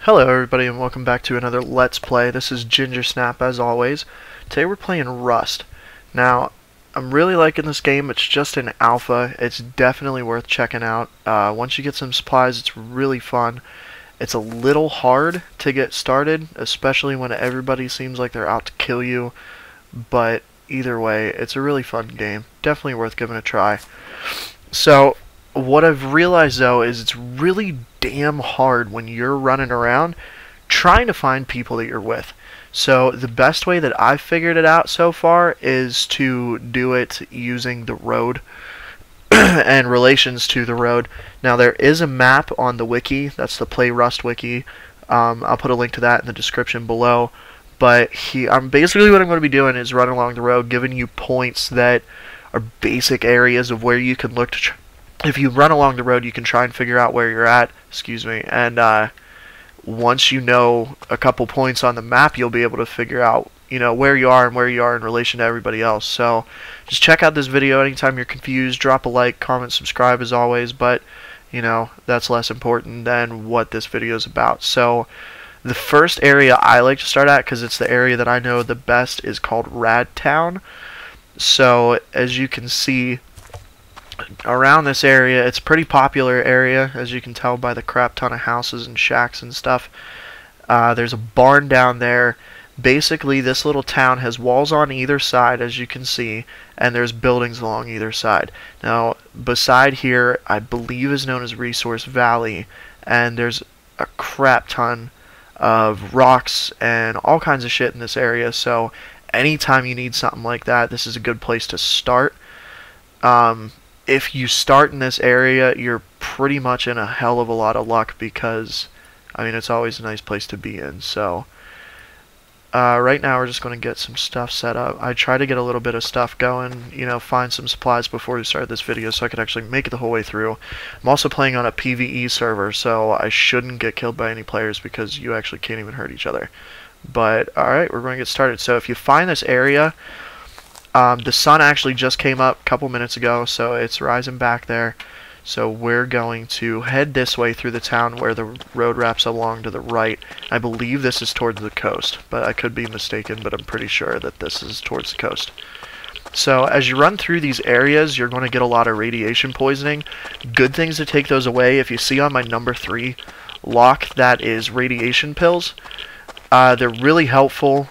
Hello everybody and welcome back to another Let's Play. This is GingerSnap as always. Today we're playing Rust. Now, I'm really liking this game. It's just an alpha. It's definitely worth checking out. Once you get some supplies, it's really fun. It's a little hard to get started, especially when everybody seems like they're out to kill you. But either way, it's a really fun game. Definitely worth giving a try. So, what I've realized though is it's really damn hard when you're running around trying to find people that you're with. So the best way that I've figured it out so far is to do it using the road and relations to the road. Now there is a map on the wiki, that's the Play Rust wiki. I'll put a link to that in the description below. But basically what I'm going to be doing is running along the road, giving you points that are basic areas of where you can look to if you run along the road, you can try and figure out where you're at, and once you know a couple points on the map, you'll be able to figure out, where you are and where you are in relation to everybody else. So, just check out this video anytime you're confused, drop a like, comment, subscribe as always, but, that's less important than what this video is about. So, the first area I like to start at, because it's the area that I know the best, is called Rad Town. So, as you can see, around this area, it's a pretty popular area, as you can tell by the crap ton of houses and shacks and stuff. There's a barn down there. Basically, this little town has walls on either side, as you can see, and there's buildings along either side. Now, beside here, I believe is known as Resource Valley, and there's a crap ton of rocks and all kinds of shit in this area, so anytime you need something like that, this is a good place to start. If you start in this area, you're pretty much in a hell of a lot of luck because, it's always a nice place to be in. So, right now we're just going to get some stuff set up. I try to get a little bit of stuff going, find some supplies before we start this video so I could actually make it the whole way through. I'm also playing on a PvE server, so I shouldn't get killed by any players because you actually can't even hurt each other. But, alright, we're going to get started. So, if you find this area, the sun actually just came up a couple minutes ago, so it's rising back there. So we're going to head this way through the town where the road wraps along to the right. I believe this is towards the coast, but I could be mistaken, but I'm pretty sure that this is towards the coast. So as you run through these areas, you're going to get a lot of radiation poisoning. Good things to take those away. If you see on my number 3 lock, that is radiation pills. They're really helpful.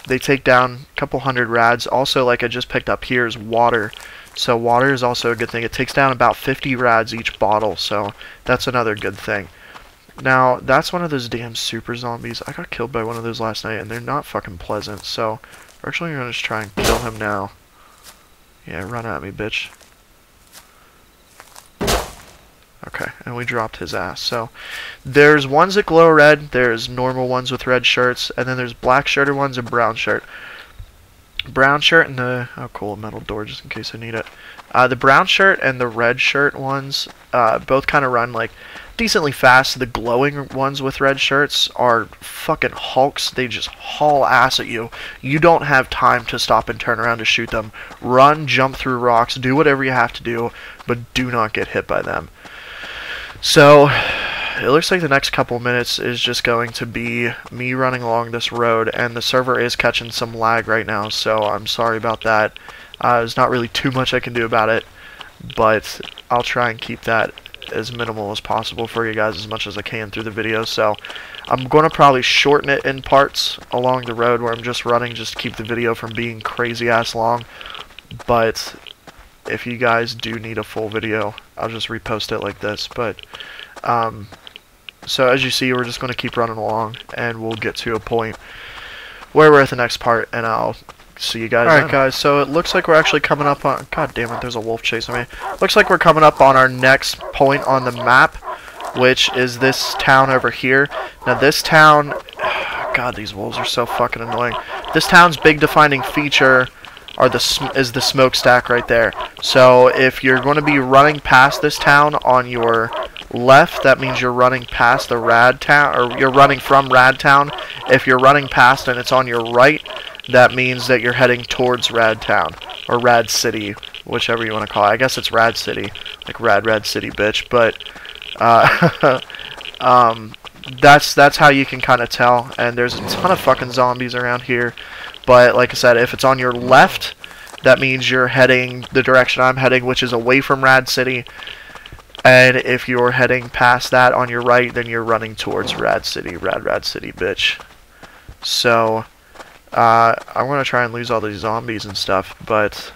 They take down a couple hundred rads. Also, like I just picked up here, is water. So water is also a good thing. It takes down about 50 rads each bottle, so that's another good thing. Now, that's one of those damn super zombies. I got killed by one of those last night, and they're not fucking pleasant, so we're actually going to just try and kill him now. Yeah, run at me, bitch. Okay, and we dropped his ass. So, there's ones that glow red, there's normal ones with red shirts, and then there's black shirted ones and brown shirt. Brown shirt and the... oh cool, a metal door just in case I need it. The brown shirt and the red shirt ones both kind of run like decently fast. The glowing ones with red shirts are fucking hulks. They just haul ass at you. You don't have time to stop and turn around to shoot them. Run, jump through rocks, do whatever you have to do, but do not get hit by them. So, it looks like the next couple minutes is just going to be me running along this road, and the server is catching some lag right now, so I'm sorry about that. There's not really too much I can do about it, but I'll try and keep that as minimal as possible for you guys as much as I can through the video. So, I'm going to probably shorten it in parts along the road where I'm just running, just to keep the video from being crazy-ass long, but if you guys do need a full video, I'll just repost it like this. But so as you see, we're just going to keep running along, and we'll get to a point where we're at the next part, and I'll see you guys. Alright guys, so it looks like we're actually coming up on... god damn it, there's a wolf chasing me. Looks like we're coming up on our next point on the map, which is this town over here. Now this town... god, these wolves are so fucking annoying. This town's big defining feature is the smokestack right there. So if you're going to be running past this town on your left, that means you're running past the Rad Town, or you're running from Rad Town. If you're running past and it's on your right, that means that you're heading towards Rad Town, or Rad City, whichever you want to call it. I guess it's Rad City, like Rad City, bitch. But that's how you can kind of tell. And there's a ton of fucking zombies around here. But like I said, if it's on your left, that means you're heading the direction I'm heading, which is away from Rad City. And if you're heading past that on your right, then you're running towards Rad City. Rad City, bitch. So, I'm going to try and lose all these zombies and stuff, but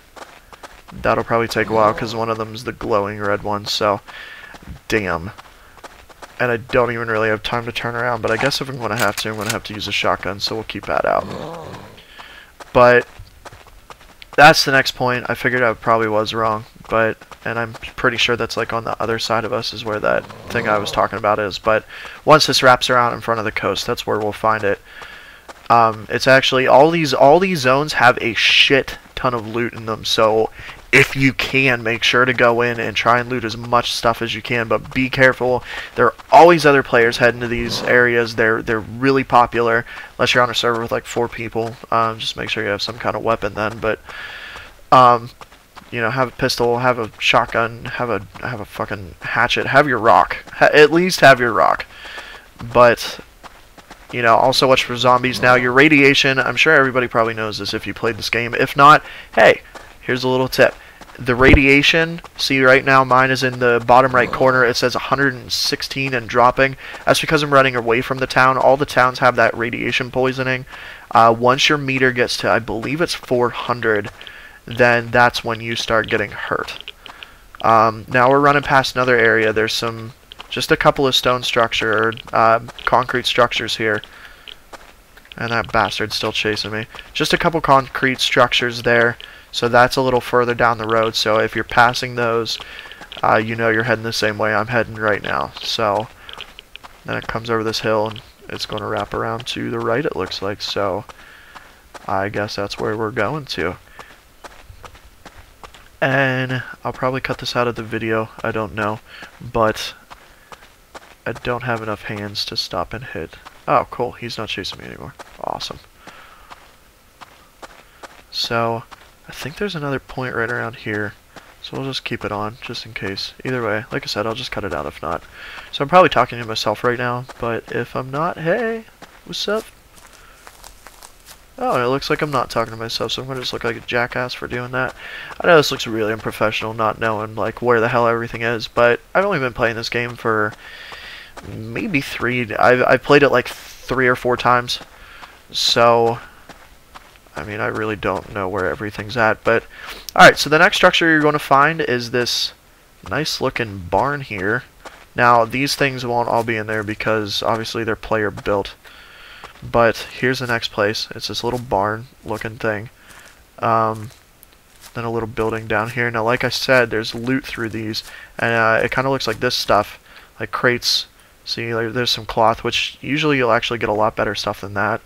that'll probably take a while because one of them is the glowing red one, so damn. And I don't even really have time to turn around, but I guess if I'm going to have to, I'm going to have to use a shotgun, so we'll keep that out. But that's the next point. I figured I probably was wrong, and I'm pretty sure that's like on the other side of us is where that thing I was talking about is. But once this wraps around in front of the coast, that's where we'll find it. It's actually all these zones have a shit ton of loot in them, so if you can, make sure to go in and try and loot as much stuff as you can, but be careful. There are always other players heading to these areas. They're really popular unless you're on a server with like 4 people. Just make sure you have some kind of weapon then, but you know, have a pistol, have a shotgun, have a fucking hatchet, have your rock. At least have your rock. But you know, also watch for zombies. Now, your radiation, I'm sure everybody probably knows this if you played this game. If not, hey, here's a little tip. The radiation, see right now mine is in the bottom right corner. It says 116 and dropping. That's because I'm running away from the town. All the towns have that radiation poisoning. Once your meter gets to, I believe it's 400, then that's when you start getting hurt. Now we're running past another area. There's just a couple of stone structure, concrete structures here. And that bastard's still chasing me. Just a couple concrete structures there. So that's a little further down the road. So if you're passing those, you know you're heading the same way I'm heading right now. So then it comes over this hill and it's going to wrap around to the right, it looks like. So I guess that's where we're going to. And I'll probably cut this out of the video. I don't know. But I don't have enough hands to stop and hit. Oh, cool. He's not chasing me anymore. Awesome. So, I think there's another point right around here. So we'll just keep it on, just in case. Either way, like I said, I'll just cut it out if not. So I'm probably talking to myself right now, but if I'm not, hey, what's up? Oh, and it looks like I'm not talking to myself, so I'm going to just look like a jackass for doing that. I know this looks really unprofessional, not knowing, like, where the hell everything is, but I've only been playing this game for maybe 3. I've played it like 3 or 4 times, so I mean I really don't know where everything's at. But alright, so the next structure you're going to find is this nice looking barn here. Now these things won't all be in there because obviously they're player built, but here's the next place. It's this little barn looking thing, then a little building down here. Now like I said, there's loot through these, and it kind of looks like this stuff, like crates. See, there's some cloth, which usually you'll actually get a lot better stuff than that.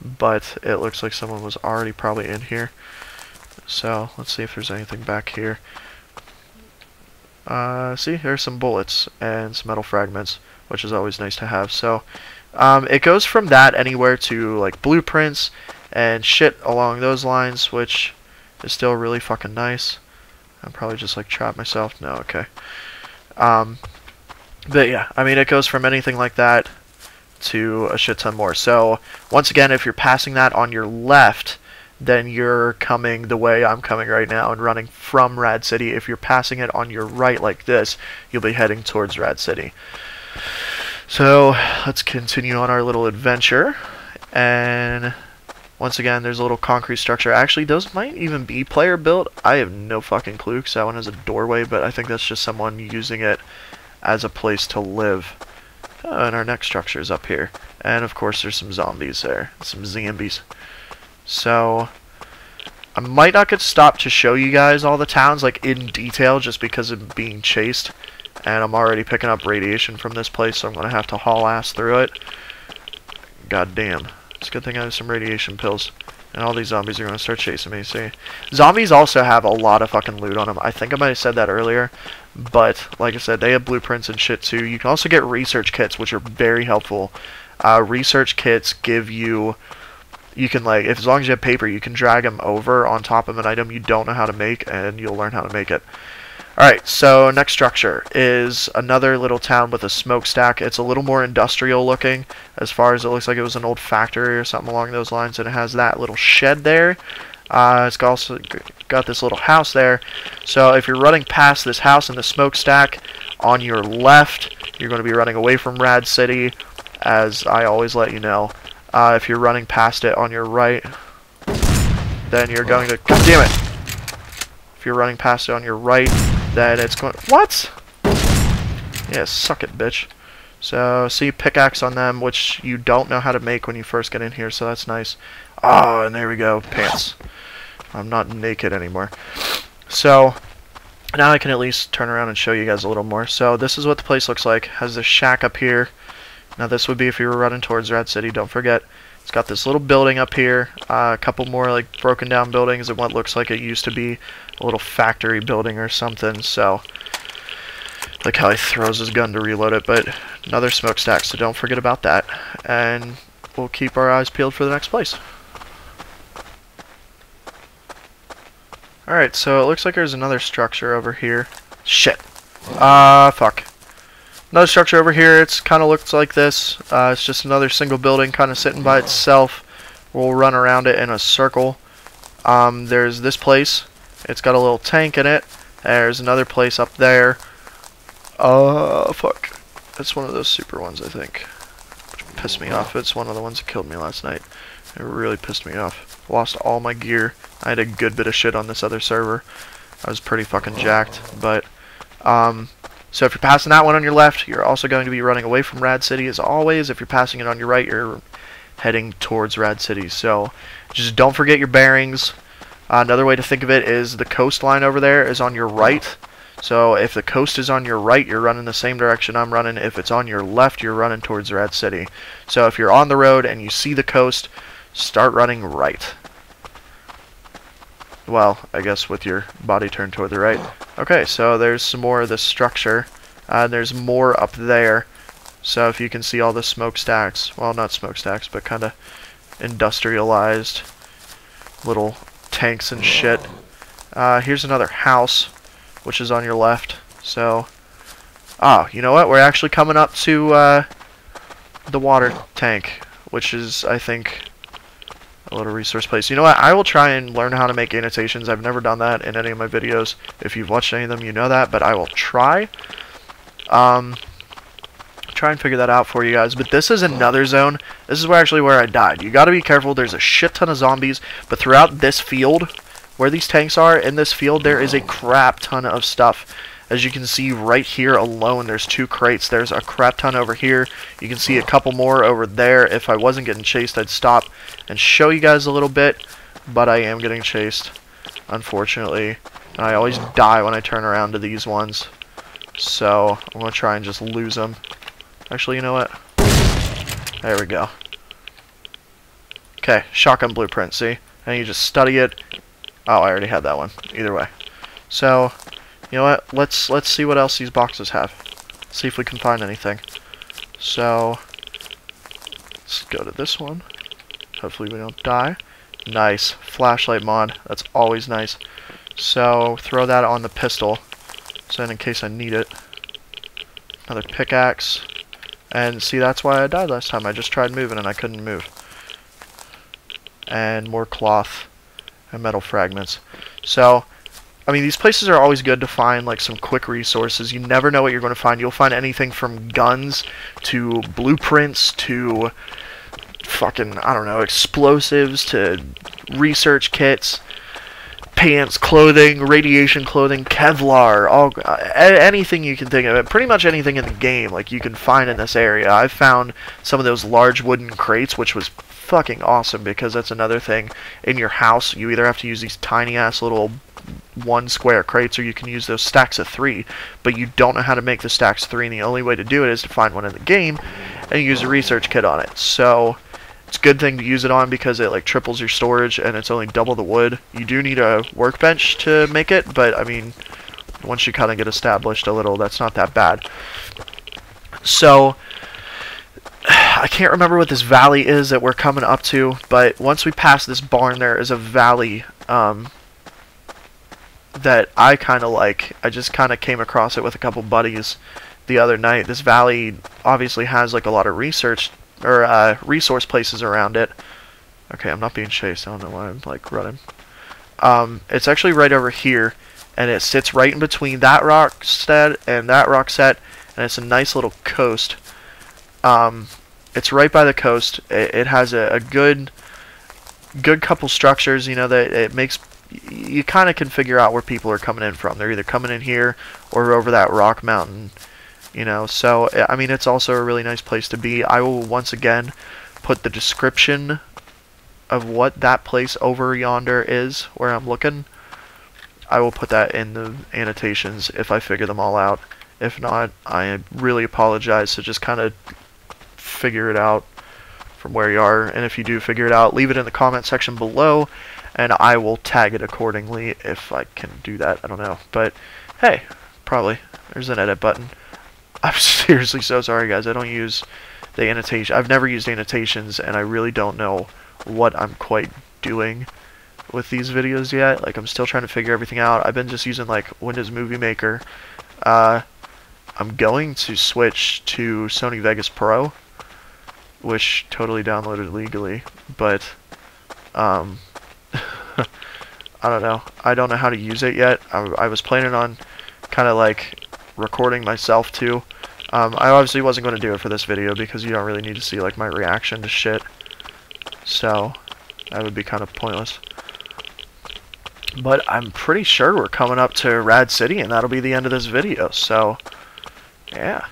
But it looks like someone was already probably in here. So, let's see if there's anything back here. See, there's some bullets and some metal fragments, which is always nice to have. So, it goes from that anywhere to, like, blueprints and shit along those lines, which is still really fucking nice. I'm probably just, like, trap myself. No, okay. But yeah, I mean, it goes from anything like that to a shit ton more. So, once again, if you're passing that on your left, then you're coming the way I'm coming right now and running from Rad City. If you're passing it on your right like this, you'll be heading towards Rad City. So, let's continue on our little adventure. And once again, there's a little concrete structure. Actually, those might even be player built. I have no fucking clue because that one has a doorway, but I think that's just someone using it as a place to live. Oh, and our next structure is up here. And of course there's some zombies there. Some zombies. So I might not get stopped to show you guys all the towns like in detail just because of being chased. And I'm already picking up radiation from this place, so I'm going to have to haul ass through it. God damn. It's a good thing I have some radiation pills. And all these zombies are going to start chasing me, see? Zombies also have a lot of fucking loot on them. I think I might have said that earlier. But, like I said, they have blueprints and shit too. You can also get research kits, which are very helpful. Research kits give you... You can, like, as long as you have paper, you can drag them over on top of an item you don't know how to make, and you'll learn how to make it. Alright, so next structure is another little town with a smokestack. It's a little more industrial looking, as far as it looks like it was an old factory or something along those lines, and it has that little shed there. It's also got this little house there. So if you're running past this house and the smokestack, on your left, you're going to be running away from Rad City, as I always let you know. If you're running past it on your right, then you're going to... God damn it! If you're running past it on your right, then it's going... What? Yeah, suck it, bitch. So, see pickaxe on them, which you don't know how to make when you first get in here, so that's nice. Oh, and there we go, pants. I'm not naked anymore. So, now I can at least turn around and show you guys a little more. So, this is what the place looks like. Has this shack up here. Now, this would be if you were running towards Rad City, don't forget. It's got this little building up here, a couple more like broken down buildings, and what looks like it used to be a little factory building or something. So, like how he throws his gun to reload it, but another smokestack, so don't forget about that. And we'll keep our eyes peeled for the next place. Alright, so it looks like there's another structure over here. Shit. Fuck. Another structure over here, it's kind of looks like this. It's just another single building kind of sitting by itself. We'll run around it in a circle. There's this place. It's got a little tank in it. There's another place up there. Fuck. That's one of those super ones, I think. Which pissed me off. It's one of the ones that killed me last night. It really pissed me off. Lost all my gear. I had a good bit of shit on this other server. I was pretty fucking jacked, but, so if you're passing that one on your left, you're also going to be running away from Rad City as always. If you're passing it on your right, you're heading towards Rad City. So just don't forget your bearings. Another way to think of it is the coastline over there is on your right. So if the coast is on your right, you're running the same direction I'm running. If it's on your left, you're running towards Rad City. So if you're on the road and you see the coast, start running right. Well, I guess with your body turned toward the right. Okay, so there's some more of this structure. There's more up there. So if you can see all the smokestacks, well, not smokestacks, but kind of industrialized little tanks and shit. Here's another house, which is on your left. So, you know what? We're actually coming up to the water tank, which is, I think, a little resource place. You know what? I will try and learn how to make annotations. I've never done that in any of my videos. If you've watched any of them, you know that, but I will try. Try and figure that out for you guys. But this is another zone. This is actually where I died. You got to be careful. There's a shit ton of zombies, but throughout this field, where these tanks are, in this field, there is a crap ton of stuff. As you can see right here alone, there's 2 crates. There's a crap ton over here. You can see a couple more over there. If I wasn't getting chased, I'd stop and show you guys a little bit, but I am getting chased, unfortunately. And I always die when I turn around to these ones. So, I'm going to try and just lose them. Actually, you know what? There we go. Okay, shotgun blueprint, see? And you just study it. Oh, I already had that one. Either way. So, you know what? Let's see what else these boxes have. See if we can find anything. So, let's go to this one. Hopefully we don't die. Nice. Flashlight mod. That's always nice. So, throw that on the pistol. So in case I need it. Another pickaxe. And see, that's why I died last time. I just tried moving and I couldn't move. And more cloth and metal fragments. So, I mean, these places are always good to find, like, some quick resources. You never know what you're going to find. You'll find anything from guns to blueprints to fucking, I don't know, explosives to research kits, pants, clothing, radiation clothing, Kevlar, anything you can think of. Pretty much anything in the game, like, you can find in this area. I've found some of those large wooden crates, which was fucking awesome, because that's another thing. In your house, you either have to use these tiny-ass little 1 square crates, or you can use those stacks of 3, but you don't know how to make the stacks of 3, and the only way to do it is to find one in the game and use a research kit on it. So it's a good thing to use it on because it like triples your storage and it's only double the wood. You do need a workbench to make it, but I mean, once you kind of get established a little, that's not that bad. So I can't remember what this valley is that we're coming up to, but once we pass this barn, there is a valley that I kind of like. I just kind of came across it with a couple buddies the other night. This valley obviously has like a lot of research or resource places around it. Okay, I'm not being chased. I don't know why I'm like running. It's actually right over here, and it sits right in between that rock set and that rock set, and it's a nice little coast. It's right by the coast. It has a good couple structures, you know, that it makes you kind of can figure out where people are coming in from. They're either coming in here or over that rock mountain, you know. So I mean, it's also a really nice place to be. I will once again put the description of what that place over yonder is where I'm looking. I will put that in the annotations if I figure them all out. If not, I really apologize. So just kind of figure it out from where you are, and if you do figure it out, leave it in the comment section below, and I will tag it accordingly if I can do that. I don't know, but hey, probably there's an edit button. I'm seriously so sorry, guys. I don't use the annotation. I've never used annotations, and I really don't know what I'm quite doing with these videos yet. Like, I'm still trying to figure everything out. I've been just using like Windows Movie Maker. I'm going to switch to Sony Vegas Pro, which totally downloaded legally, but I don't know. I don't know how to use it yet. I was planning on kind of like recording myself too. I obviously wasn't going to do it for this video because you don't really need to see like my reaction to shit, so that would be kind of pointless. But I'm pretty sure we're coming up to Rad City, and that'll be the end of this video, so yeah.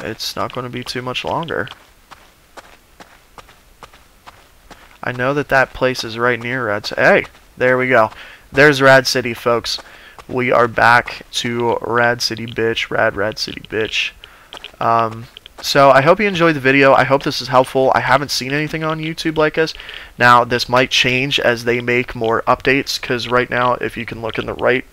It's not going to be too much longer. I know that that place is right near Rad City. Hey, there we go. There's Rad City, folks. We are back to Rad City, bitch. Rad City, bitch. So I hope you enjoyed the video. I hope this is helpful. I haven't seen anything on YouTube like this. Now, this might change as they make more updates, because right now, if you can look in the right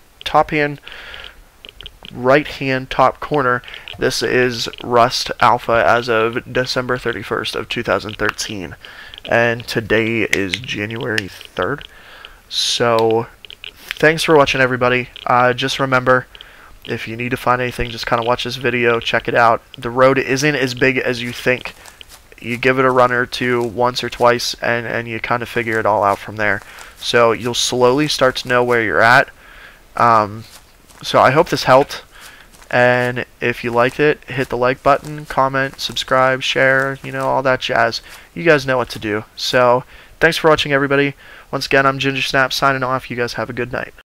hand top corner, this is Rust Alpha as of December 31st of 2013, and today is January 3rd. So thanks for watching, everybody. Just remember, if you need to find anything, just kind of watch this video, check it out. The road isn't as big as you think. You give it a run or two once or twice, and you kind of figure it all out from there. So you'll slowly start to know where you're at. So I hope this helped, and if you liked it, hit the like button, comment, subscribe, share, you know, all that jazz. You guys know what to do. So thanks for watching, everybody. Once again, I'm GingerSnap signing off. You guys have a good night.